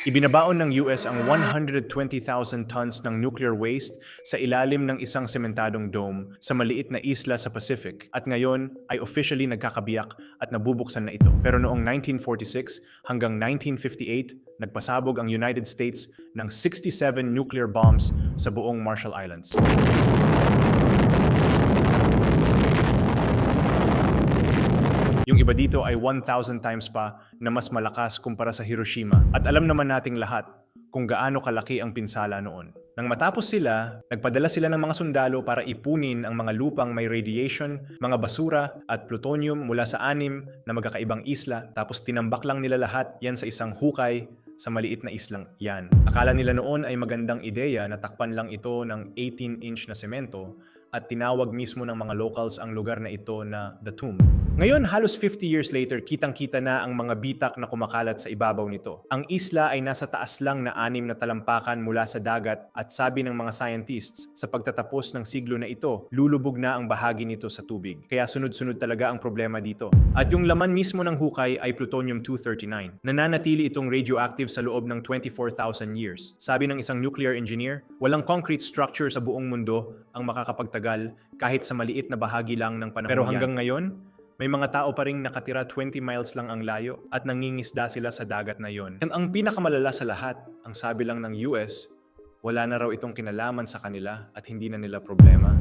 Ibinabaon ng US ang 120,000 tons ng nuclear waste sa ilalim ng isang sementadong dome sa maliit na isla sa Pacific at ngayon ay officially nagkakabiyak at nabubuksan na ito. Pero noong 1946 hanggang 1958, nagpasabog ang United States ng 67 nuclear bombs sa buong Marshall Islands. Yung iba dito ay 1,000 times pa na mas malakas kumpara sa Hiroshima. At alam naman nating lahat kung gaano kalaki ang pinsala noon. Nang matapos sila, nagpadala sila ng mga sundalo para ipunin ang mga lupang may radiation, mga basura at plutonium mula sa 6 na magkakaibang isla, tapos tinambak lang nila lahat yan sa isang hukay sa maliit na islang yan. Akala nila noon ay magandang ideya na takpan lang ito ng 18-inch na semento at tinawag mismo ng mga locals ang lugar na ito na The Tomb. Ngayon, halos 50 years later, kitang-kita na ang mga bitak na kumakalat sa ibabaw nito. Ang isla ay nasa taas lang na 6 na talampakan mula sa dagat at sabi ng mga scientists, sa pagtatapos ng siglo na ito, lulubog na ang bahagi nito sa tubig. Kaya sunod-sunod talaga ang problema dito. At yung laman mismo ng hukay ay plutonium-239. Nananatili itong radioactive sa loob ng 24,000 years. Sabi ng isang nuclear engineer, walang concrete structure sa buong mundo ang makakapagtagal kahit sa maliit na bahagi lang ng panahon. Pero hanggang ngayon, may mga tao pa ring nakatira 20 miles lang ang layo at nangingisda sila sa dagat na yon. And ang pinakamalala sa lahat, ang sabi lang ng US, wala na raw itong kinalaman sa kanila at hindi na nila problema.